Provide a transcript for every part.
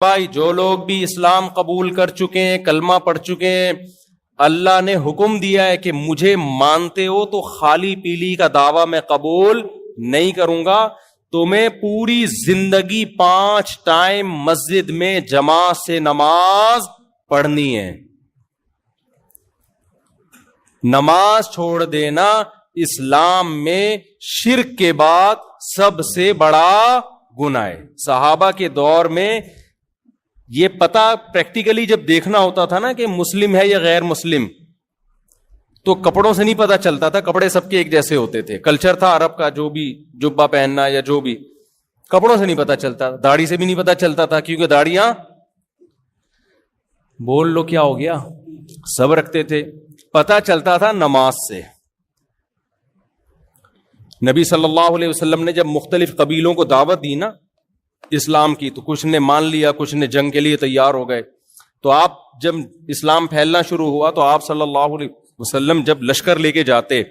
بھائی جو لوگ بھی اسلام قبول کر چکے ہیں، کلمہ پڑھ چکے ہیں، اللہ نے حکم دیا ہے کہ مجھے مانتے ہو تو خالی پیلی کا دعویٰ میں قبول نہیں کروں گا، تمہیں پوری زندگی 5 ٹائم مسجد میں جماعت سے نماز پڑھنی ہے۔ نماز چھوڑ دینا اسلام میں شرک کے بعد سب سے بڑا گناہ ہے۔ صحابہ کے دور میں یہ پتہ پریکٹیکلی جب دیکھنا ہوتا تھا نا کہ مسلم ہے یا غیر مسلم، تو کپڑوں سے نہیں پتہ چلتا تھا، کپڑے سب کے ایک جیسے ہوتے تھے، کلچر تھا عرب کا، جو بھی جبہ پہننا یا جو بھی، کپڑوں سے نہیں پتہ چلتا، داڑھی سے بھی نہیں پتہ چلتا تھا، کیونکہ داڑیاں بول لو کیا ہو گیا سب رکھتے تھے۔ پتہ چلتا تھا نماز سے۔ نبی صلی اللہ علیہ وسلم نے جب مختلف قبیلوں کو دعوت دی نا اسلام کی، تو کچھ نے مان لیا، کچھ نے جنگ کے لیے تیار ہو گئے۔ تو آپ جب اسلام پھیلنا شروع ہوا تو آپ صلی اللہ علیہ وسلم جب لشکر لے کے جاتے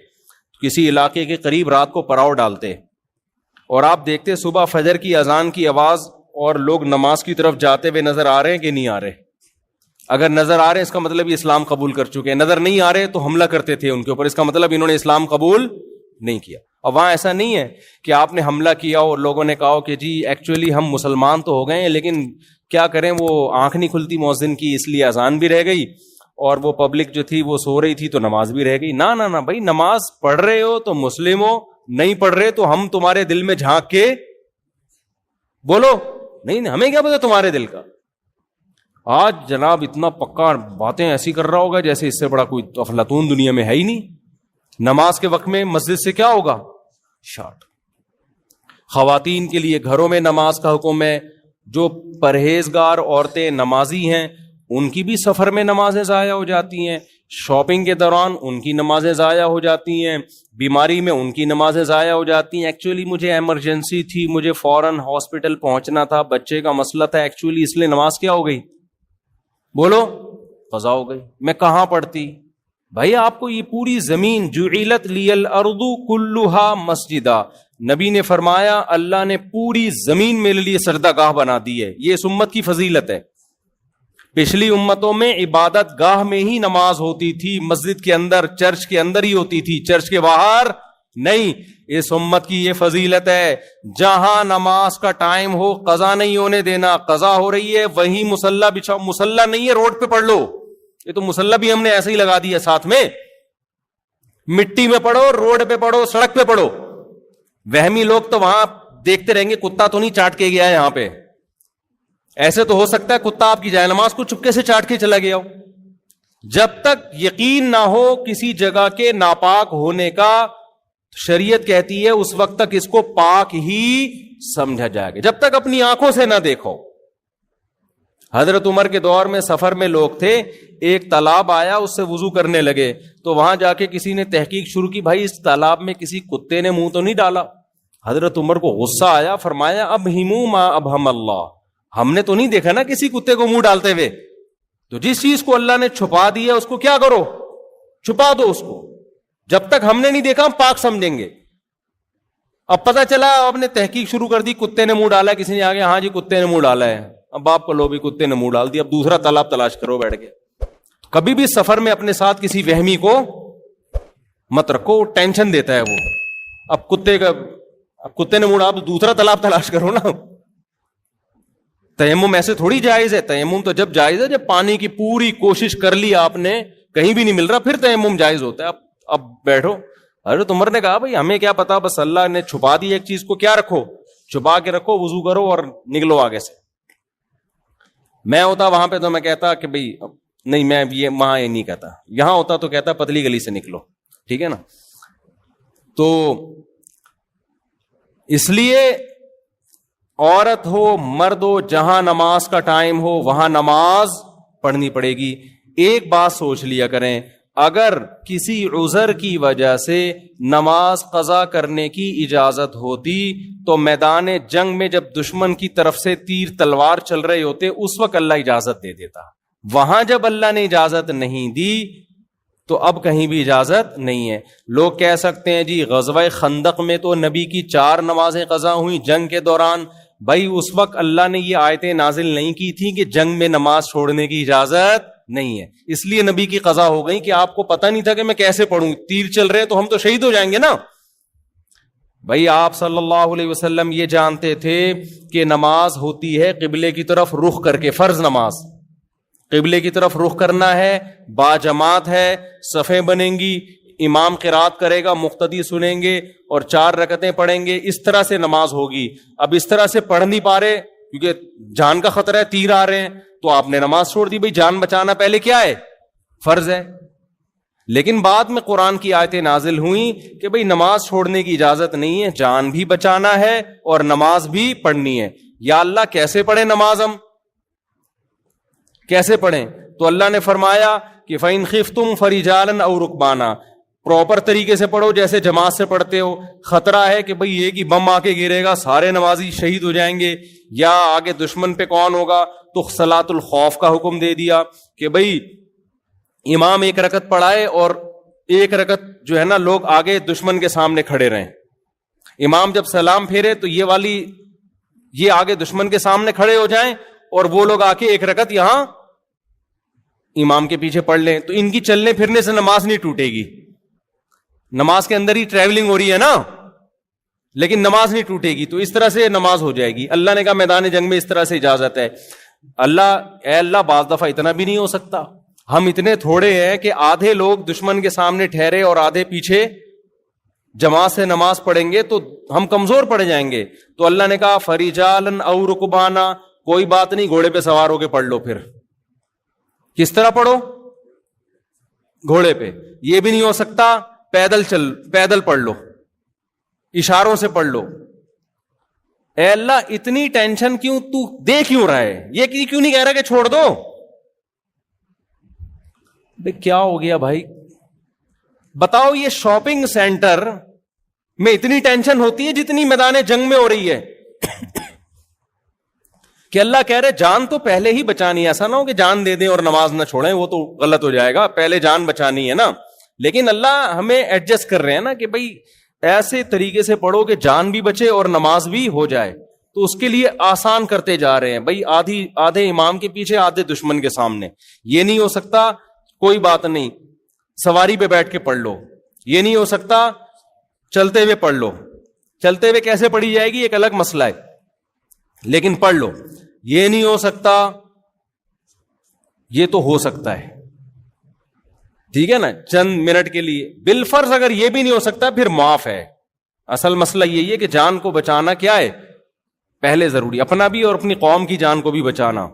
کسی علاقے کے قریب، رات کو پڑاؤ ڈالتے اور آپ دیکھتے صبح فجر کی اذان کی آواز اور لوگ نماز کی طرف جاتے ہوئے نظر آ رہے ہیں کہ نہیں آ رہے؟ اگر نظر آ رہے ہیں اس کا مطلب یہ اسلام قبول کر چکے ہیں، نظر نہیں آ رہے تو حملہ کرتے تھے ان کے اوپر، اس کا مطلب انہوں نے اسلام قبول نہیں کیا۔ اور وہاں ایسا نہیں ہے کہ آپ نے حملہ کیا اور لوگوں نے کہا کہ جی ایکچولی ہم مسلمان تو ہو گئے ہیں لیکن کیا کریں، وہ آنکھ نہیں کھلتی مؤذن کی، اس لیے اذان بھی رہ گئی اور وہ پبلک جو تھی وہ سو رہی تھی تو نماز بھی رہ گئی۔ نہ نہ نہ بھائی، نماز پڑھ رہے ہو تو مسلم ہو، نہیں پڑھ رہے تو ہم تمہارے دل میں جھانک کے بولو، نہیں ہمیں کیا پتا تمہارے دل کا۔ آج جناب اتنا پکا باتیں ایسی کر رہا ہوگا جیسے اس سے بڑا کوئی افلاطون دنیا میں ہے ہی نہیں۔ نماز کے وقت میں مسجد سے کیا ہوگا؟ شارٹ۔ خواتین کے لیے گھروں میں نماز کا حکم ہے، جو پرہیزگار عورتیں نمازی ہیں ان کی بھی سفر میں نمازیں ضائع ہو جاتی ہیں، شاپنگ کے دوران ان کی نمازیں ضائع ہو جاتی ہیں، بیماری میں ان کی نمازیں ضائع ہو جاتی ہیں۔ ایکچولی مجھے ایمرجنسی تھی، مجھے فوراً ہاسپٹل پہنچنا تھا، بچے کا مسئلہ تھا، ایکچولی اس لیے نماز کیا ہو گئی؟ بولو، قضا ہو گئی۔ میں کہاں پڑھتی؟ بھائی آپ کو یہ پوری زمین جعلت لی الارض کلھا مسجدا، نبی نے فرمایا اللہ نے پوری زمین میرے لیے سجدہ گاہ بنا دی ہے۔ یہ اس امت کی فضیلت ہے۔ پچھلی امتوں میں عبادت گاہ میں ہی نماز ہوتی تھی، مسجد کے اندر، چرچ کے اندر ہی ہوتی تھی، چرچ کے باہر نہیں۔ اس امت کی یہ فضیلت ہے، جہاں نماز کا ٹائم ہو قضا نہیں ہونے دینا۔ قضا ہو رہی ہے وہیں مصلی بچھاؤ، مصلی نہیں ہے روڈ پہ پڑھ لو، یہ تو مصلی بھی ہم نے ایسے ہی لگا دیا ساتھ میں، مٹی میں پڑھو، روڈ پہ پڑھو، سڑک پہ پڑھو۔ وہمی لوگ تو وہاں دیکھتے رہیں گے کتا تو نہیں چاٹ کے گیا ہے یہاں پہ، ایسے تو ہو سکتا ہے کتا آپ کی جائے نماز کو چپکے سے چاٹ کے چلا گیا ہو۔ جب تک یقین نہ ہو کسی جگہ کے ناپاک ہونے کا، شریعت کہتی ہے اس وقت تک اس کو پاک ہی سمجھا جائے گا، جب تک اپنی آنکھوں سے نہ دیکھو۔ حضرت عمر کے دور میں سفر میں لوگ تھے، ایک تالاب آیا، اس سے وضو کرنے لگے، تو وہاں جا کے کسی نے تحقیق شروع کی، بھائی اس تالاب میں کسی کتے نے منہ تو نہیں ڈالا؟ حضرت عمر کو غصہ آیا، فرمایا اب ہمو ما ابہم اللہ، ہم نے تو نہیں دیکھا نا کسی کتے کو منہ ڈالتے ہوئے، تو جس چیز کو اللہ نے چھپا دیا اس کو کیا کرو؟ چھپا دو اس کو، جب تک ہم نے نہیں دیکھا ہم پاک سمجھیں گے۔ اب پتہ چلا، اب نے تحقیق شروع کر دی، کتے نے منہ ڈالا، کسی نے آگے ہاں جی کتے نے منہ ڈالا ہے، اب آپ کو لو بھی کتے نے منہ ڈال دیا، اب دوسرا تالاب تلاش کرو بیٹھ کے۔ کبھی بھی سفر میں اپنے ساتھ کسی وہمی کو مت رکھو، ٹینشن دیتا ہے وہ۔ اب کتے نے منہ ڈالا، دوسرا تالاب تلاش کرو نا۔ تیمم ایسے تھوڑی جائز ہے، تیمم تو جب جائز ہے جب پانی کی پوری کوشش کر لی آپ نے، کہیں بھی نہیں مل رہا، پھر تیمم جائز ہوتا ہے۔ اب بیٹھو۔ حضرت عمر نے کہا بھائی ہمیں کیا پتا، بس اللہ نے چھپا دی ایک چیز کو، کیا رکھو؟ چھپا کے رکھو، وضو کرو اور نکلو آگے سے۔ میں ہوتا وہاں پہ تو میں کہتا کہ بھئی نہیں، میں یہ وہاں یہ نہیں کہتا، یہاں ہوتا تو کہتا پتلی گلی سے نکلو، ٹھیک ہے نا۔ تو اس لیے عورت ہو مرد ہو، جہاں نماز کا ٹائم ہو وہاں نماز پڑھنی پڑے گی۔ ایک بات سوچ لیا کریں، اگر کسی عذر کی وجہ سے نماز قضا کرنے کی اجازت ہوتی تو میدان جنگ میں جب دشمن کی طرف سے تیر تلوار چل رہے ہوتے اس وقت اللہ اجازت دے دیتا۔ وہاں جب اللہ نے اجازت نہیں دی تو اب کہیں بھی اجازت نہیں ہے۔ لوگ کہہ سکتے ہیں جی غزوہ خندق میں تو نبی کی 4 نمازیں قضا ہوئیں جنگ کے دوران، بھائی اس وقت اللہ نے یہ آیتیں نازل نہیں کی تھی کہ جنگ میں نماز چھوڑنے کی اجازت نہیں ہے، اس لیے نبی کی قضا ہو گئی کہ آپ کو پتہ نہیں تھا کہ میں کیسے پڑھوں، تیر چل رہے تو ہم تو شہید ہو جائیں گے نا۔ بھائی آپ صلی اللہ علیہ وسلم یہ جانتے تھے کہ نماز ہوتی ہے قبلے کی طرف رخ کر کے، فرض نماز قبلے کی طرف رخ کرنا ہے، با جماعت ہے، صفیں بنیں گی، امام قرات کرے گا، مقتدی سنیں گے اور 4 رکعتیں پڑھیں گے، اس طرح سے نماز ہوگی۔ اب اس طرح سے پڑھ نہیں پا رہے کیونکہ جان کا خطرہ ہے، تیر آ رہے ہیں، تو آپ نے نماز چھوڑ دی۔ بھائی جان بچانا پہلے کیا ہے؟ فرض ہے۔ لیکن بعد میں قرآن کی آیتیں نازل ہوئیں کہ بھئی نماز چھوڑنے کی اجازت نہیں ہے، جان بھی بچانا ہے اور نماز بھی پڑھنی ہے۔ یا اللہ کیسے پڑھیں نماز، ہم کیسے پڑھیں؟ تو اللہ نے فرمایا کہ فَإِنْ خِفْتُمْ فَرِجَالًا أَوْ رُكْبَانًا، پراپر طریقے سے پڑھو جیسے جماعت سے پڑھتے ہو۔ خطرہ ہے کہ بھئی ایک ہی بم آ کے گرے گا، سارے نمازی شہید ہو جائیں گے، یا آگے دشمن پہ کون ہوگا، تو صلاۃ الخوف کا حکم دے دیا کہ بھئی امام 1 رکعت پڑھائے اور 1 رکعت جو ہے نا لوگ آگے دشمن کے سامنے کھڑے رہیں۔ امام جب سلام پھیرے تو یہ آگے دشمن کے سامنے کھڑے ہو جائیں اور وہ لوگ آ کے 1 رکعت یہاں امام کے پیچھے پڑھ لیں، تو ان کی چلنے پھرنے سے نماز نہیں ٹوٹے گی۔ نماز کے اندر ہی ٹریولنگ ہو رہی ہے نا، لیکن نماز نہیں ٹوٹے گی، تو اس طرح سے نماز ہو جائے گی۔ اللہ نے کہا میدان جنگ میں اس طرح سے اجازت ہے۔ اے اللہ بعض دفعہ اتنا بھی نہیں ہو سکتا، ہم اتنے تھوڑے ہیں کہ آدھے لوگ دشمن کے سامنے ٹھہرے اور آدھے پیچھے جماعت سے نماز پڑھیں گے تو ہم کمزور پڑ جائیں گے۔ تو اللہ نے کہا فَرِجَالًا أَوْ رُكْبَانًا، کوئی بات نہیں، گھوڑے پہ سوار ہو کے پڑھ لو۔ پھر کس طرح پڑھو؟ گھوڑے پہ۔ یہ بھی نہیں ہو سکتا، پیدل پڑھ لو، اشاروں سے پڑھ لو۔ اے اللہ اتنی ٹینشن کیوں، تو دے کیوں رہا ہے؟ یہ کیوں نہیں کہہ رہا کہ چھوڑ دو؟ کیا ہو گیا بھائی؟ بتاؤ، یہ شاپنگ سینٹر میں اتنی ٹینشن ہوتی ہے جتنی میدان جنگ میں ہو رہی ہے کہ اللہ کہہ رہے جان تو پہلے ہی بچانی ہے۔ ایسا نہ ہو کہ جان دے دیں اور نماز نہ چھوڑیں، وہ تو غلط ہو جائے گا، پہلے جان بچانی ہے نا۔ لیکن اللہ ہمیں ایڈجسٹ کر رہے ہیں نا کہ بھئی ایسے طریقے سے پڑھو کہ جان بھی بچے اور نماز بھی ہو جائے، تو اس کے لیے آسان کرتے جا رہے ہیں۔ بھئی آدھے امام کے پیچھے، آدھے دشمن کے سامنے، یہ نہیں ہو سکتا، کوئی بات نہیں، سواری پہ بیٹھ کے پڑھ لو۔ یہ نہیں ہو سکتا، چلتے ہوئے پڑھ لو۔ چلتے ہوئے کیسے پڑھی جائے گی ایک الگ مسئلہ ہے، لیکن پڑھ لو۔ یہ نہیں ہو سکتا، یہ تو ہو سکتا ہے، ٹھیک ہے نا، چند منٹ کے لیے۔ بالفرض اگر یہ بھی نہیں ہو سکتا پھر معاف ہے۔ اصل مسئلہ یہی ہے کہ جان کو بچانا کیا ہے پہلے ضروری، اپنا بھی اور اپنی قوم کی جان کو بھی بچانا۔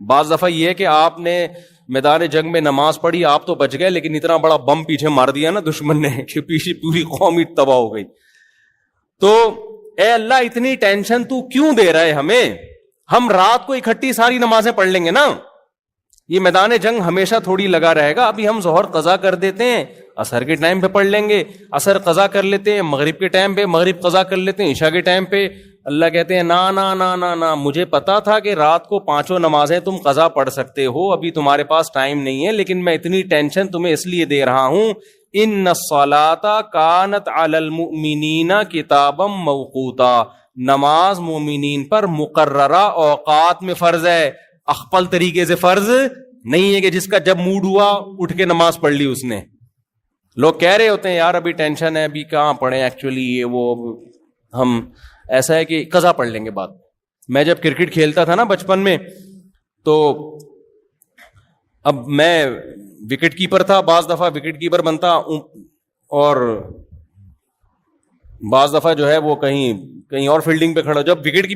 بعض دفعہ یہ ہے کہ آپ نے میدان جنگ میں نماز پڑھی، آپ تو بچ گئے، لیکن اتنا بڑا بم پیچھے مار دیا نا دشمن نے کہ پیچھے پوری قوم ہی تباہ ہو گئی۔ تو اے اللہ اتنی ٹینشن تو کیوں دے رہا ہے ہمیں؟ ہم رات کو اکٹھی ساری نمازیں پڑھ لیں گے نا، یہ میدان جنگ ہمیشہ تھوڑی لگا رہے گا۔ ابھی ہم ظہر قضا کر دیتے ہیں، عصر کے ٹائم پہ پڑھ لیں گے، عصر قضا کر لیتے ہیں مغرب کے ٹائم پہ، مغرب قضا کر لیتے ہیں عشاء کے ٹائم پہ۔ اللہ کہتے ہیں نا نا نا نا نا، مجھے پتا تھا کہ رات کو 5 نمازیں تم قضا پڑھ سکتے ہو، ابھی تمہارے پاس ٹائم نہیں ہے، لیکن میں اتنی ٹینشن تمہیں اس لیے دے رہا ہوں۔ ان الصلاۃ کانت علی المؤمنین کتابا موقوتا، نماز مومنین پر مقررہ اوقات میں فرض ہے، اخپل طریقے سے فرض نہیں ہے کہ جس کا جب موڈ ہوا اٹھ کے نماز پڑھ لی اس نے۔ لوگ کہہ رہے ہوتے ہیں یار ابھی ٹینشن ہے، ابھی کہاں پڑھیں، ایکچولی یہ وہ، ہم ایسا ہے کہ قضا پڑھ لیں گے بعد۔ میں جب کرکٹ کھیلتا تھا نا بچپن میں، تو اب میں وکٹ کیپر تھا، بعض دفعہ وکٹ کیپر بنتا اور بعض دفعہ جو ہے وہ کہیں اور فیلڈنگ پہ کھڑا۔ جب وکٹ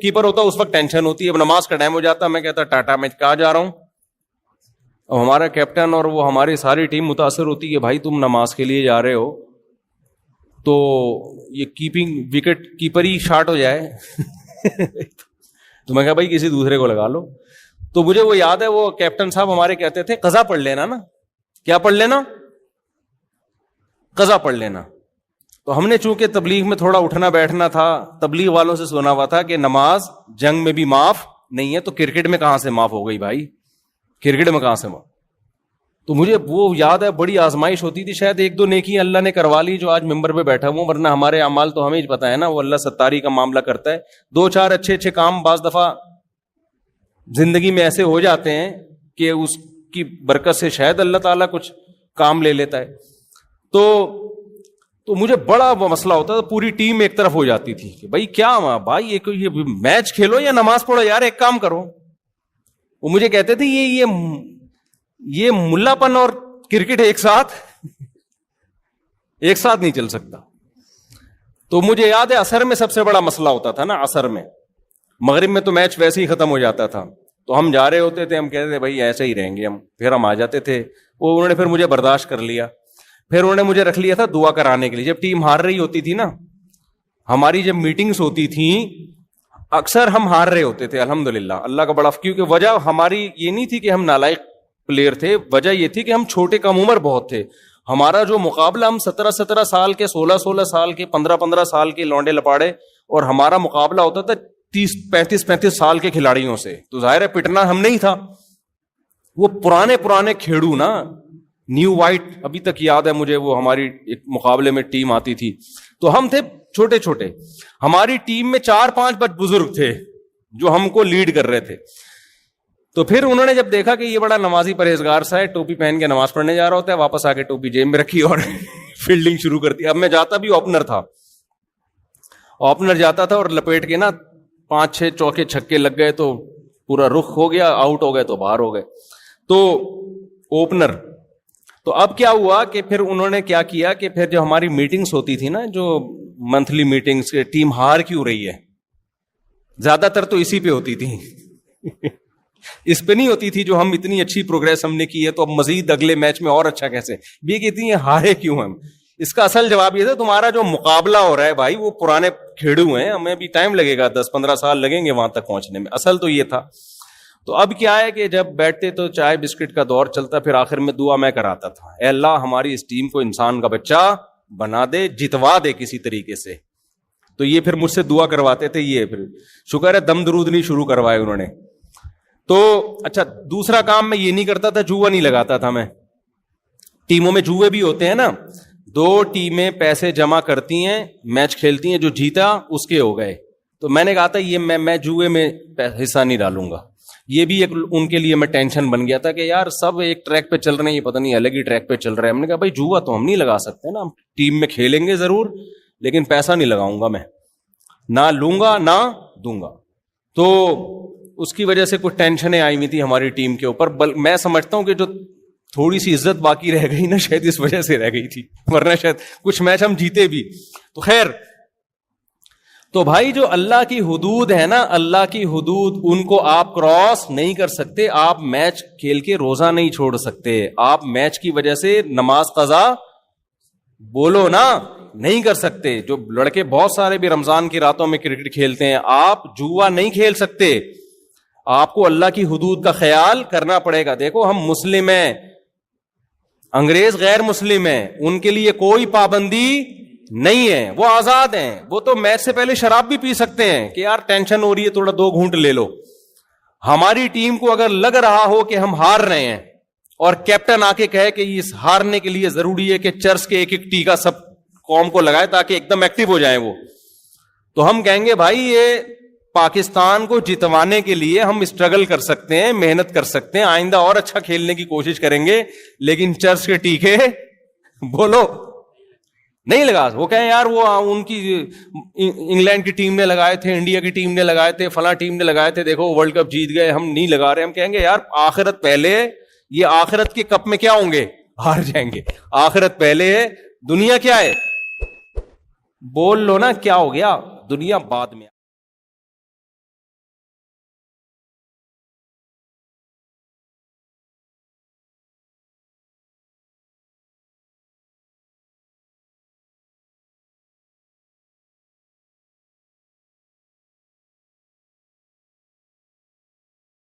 کیپر ہوتا اس وقت ٹینشن ہوتی ہے، اب نماز کا ٹائم ہو جاتا، میں کہتا ٹاٹا میں کہاں جا رہا ہوں، اب ہمارا کیپٹن اور وہ ہماری ساری ٹیم متاثر ہوتی ہے، بھائی تم نماز کے لیے جا رہے ہو تو یہ وکٹ کیپر ہی شارٹ ہو جائے تو میں کہا بھائی کسی دوسرے کو لگا لو۔ تو مجھے وہ یاد ہے، وہ کیپٹن صاحب ہمارے کہتے تھے قضا پڑھ لینا نا۔ کیا پڑھ لینا؟ قضا پڑھ لینا۔ تو ہم نے چونکہ تبلیغ میں تھوڑا اٹھنا بیٹھنا تھا، تبلیغ والوں سے سنا ہوا تھا کہ نماز جنگ میں بھی معاف نہیں ہے، تو کرکٹ میں کہاں سے معاف ہو گئی بھائی؟ کرکٹ میں کہاں سے معاف؟ تو مجھے وہ یاد ہے بڑی آزمائش ہوتی تھی, شاید ایک دو نیکی اللہ نے کروا لی جو آج ممبر پہ بیٹھا ہوں, ورنہ ہمارے اعمال تو ہمیں ہی پتا ہے نا, وہ اللہ ستاری کا معاملہ کرتا ہے. دو چار اچھے کام بعض دفعہ زندگی میں ایسے ہو جاتے ہیں کہ اس کی برکت سے شاید اللہ تعالیٰ کچھ کام لے لیتا ہے. تو مجھے بڑا مسئلہ ہوتا تھا, پوری ٹیم ایک طرف ہو جاتی تھی کہ بھائی کیا بھائی یہ میچ کھیلو یا نماز پڑھو یار, ایک کام کرو. وہ مجھے کہتے تھے یہ ملا پن اور کرکٹ ایک ساتھ نہیں چل سکتا. تو مجھے یاد ہے عصر میں سب سے بڑا مسئلہ ہوتا تھا نا, عصر میں. مغرب میں تو میچ ویسے ہی ختم ہو جاتا تھا, تو ہم جا رہے ہوتے تھے, ہم کہتے تھے بھائی ایسے ہی رہیں گے ہم, پھر ہم آ جاتے تھے. وہ انہوں نے پھر مجھے برداشت کر لیا, پھر انہوں نے مجھے رکھ لیا تھا دعا کرانے کے لیے. جب ٹیم ہار رہی ہوتی تھی نا, ہماری جب میٹنگز ہوتی تھیں اکثر ہم ہار رہے ہوتے تھے الحمدللہ, اللہ کا بڑا, کیونکہ وجہ ہماری یہ نہیں تھی کہ ہم نالائق پلیئر تھے, وجہ یہ تھی کہ ہم چھوٹے کم عمر بہت تھے. ہمارا جو مقابلہ, ہم 17 سال کے, 16 سال کے, 15 سال کے لونڈے لپاڑے, اور ہمارا مقابلہ ہوتا تھا 35 سال کے کھلاڑیوں سے. تو ظاہر ہے پٹنا ہم نہیں تھا, وہ پرانے کھیڑو نا, نیو وائٹ, ابھی تک یاد ہے مجھے, وہ ہماری ایک مقابلے میں ٹیم آتی تھی, تو ہم تھے چھوٹے. ہماری ٹیم میں 4-5 بزرگ تھے جو ہم کو لیڈ کر رہے تھے. تو پھر انہوں نے جب دیکھا کہ یہ بڑا نمازی پرہیزگار سا ہے, ٹوپی پہن کے نماز پڑھنے جا رہا ہوتا ہے, واپس آ کے ٹوپی جیب میں رکھی اور فیلڈنگ شروع کر دی. اب میں جاتا بھی اوپنر تھا, اوپنر جاتا تھا اور لپیٹ کے نا 5-6 چوکے چھکے لگ گئے تو پورا رخ ہو گیا, آؤٹ ہو گئے تو باہر ہو گئے. تو اوپنر. تو اب کیا ہوا کہ پھر انہوں نے کیا کیا کہ پھر جو ہماری میٹنگز ہوتی تھی نا, جو منتھلی میٹنگز, ٹیم ہار کیوں رہی ہے, زیادہ تر تو اسی پہ ہوتی تھی اس پہ نہیں ہوتی تھی جو ہم اتنی اچھی پروگریس ہم نے کی ہے تو اب مزید اگلے میچ میں اور اچھا کیسے, بھی کہتی ہیں ہارے کیوں ہم. اس کا اصل جواب یہ تھا تمہارا جو مقابلہ ہو رہا ہے بھائی وہ پرانے کھیڑو ہیں, ہمیں بھی ٹائم لگے گا, 10-15 سال لگیں گے وہاں تک پہنچنے میں. اصل تو یہ تھا. تو اب کیا ہے کہ جب بیٹھتے تو چائے بسکٹ کا دور چلتا, پھر آخر میں دعا میں کراتا تھا, اے اللہ ہماری اس ٹیم کو انسان کا بچہ بنا دے, جتوا دے کسی طریقے سے. تو یہ پھر مجھ سے دعا کرواتے تھے. یہ پھر شکر ہے دم درود نہیں شروع کروائے انہوں نے. تو اچھا, دوسرا کام میں یہ نہیں کرتا تھا, جوا نہیں لگاتا تھا میں. ٹیموں میں جوئے بھی ہوتے ہیں نا, 2 ٹیمیں پیسے جمع کرتی ہیں, میچ کھیلتی ہیں, جو جیتا اس کے ہو گئے. تو میں نے کہا تھا یہ میں جوئے میں حصہ نہیں ڈالوں گا. یہ بھی ایک ان کے لیے میں ٹینشن بن گیا تھا کہ یار سب ایک ٹریک پہ چل رہے ہیں, یہ پتہ نہیں الگ ہی ٹریک پہ چل رہے ہیں. ہم نے کہا بھائی جوا تو ہم نہیں لگا سکتے نا, ہم ٹیم میں کھیلیں گے ضرور لیکن پیسہ نہیں لگاؤں گا میں, نہ لوں گا نہ دوں گا. تو اس کی وجہ سے کچھ ٹینشنیں آئی ہوئی تھی ہماری ٹیم کے اوپر. میں سمجھتا ہوں کہ جو تھوڑی سی عزت باقی رہ گئی نا, شاید اس وجہ سے رہ گئی تھی, ورنہ شاید کچھ میچ ہم جیتے بھی. تو خیر, تو بھائی جو اللہ کی حدود ہے نا, اللہ کی حدود, ان کو آپ کراس نہیں کر سکتے. آپ میچ کھیل کے روزہ نہیں چھوڑ سکتے, آپ میچ کی وجہ سے نماز قضا بولو نا نہیں کر سکتے. جو لڑکے بہت سارے بھی رمضان کی راتوں میں کرکٹ کھیلتے ہیں, آپ جوا نہیں کھیل سکتے. آپ کو اللہ کی حدود کا خیال کرنا پڑے گا. دیکھو ہم مسلم ہیں, انگریز غیر مسلم ہیں, ان کے لیے کوئی پابندی نہیں ہے, وہ آزاد ہیں. وہ تو میچ سے پہلے شراب بھی پی سکتے ہیں کہ یار ٹینشن ہو رہی ہے تھوڑا 2 گھونٹ لے لو. ہماری ٹیم کو اگر لگ رہا ہو کہ ہم ہار رہے ہیں اور کیپٹن آ کے کہے کہ اس ہارنے کے لیے ضروری ہے کہ چرس کے ایک ٹیکا سب قوم کو لگائے تاکہ ایک دم ایکٹیو ہو جائیں وہ, تو ہم کہیں گے بھائی یہ پاکستان کو جتوانے کے لیے ہم اسٹرگل کر سکتے ہیں, محنت کر سکتے ہیں, آئندہ اور اچھا کھیلنے کی کوشش کریں گے, لیکن چرچ کے ٹیکے بولو نہیں لگا. وہ کہیں یار وہ ان کی انگلینڈ کی ٹیم نے لگائے تھے, انڈیا کی ٹیم نے لگائے تھے, فلاں ٹیم نے لگائے تھے, دیکھو ورلڈ کپ جیت گئے, ہم نہیں لگا رہے. ہم کہیں گے یار آخرت پہلے, یہ آخرت کے کپ میں کیا ہوں گے, ہار جائیں گے. آخرت پہلے ہے, دنیا کیا ہے, بول لو نا کیا ہو گیا, دنیا بعد میں.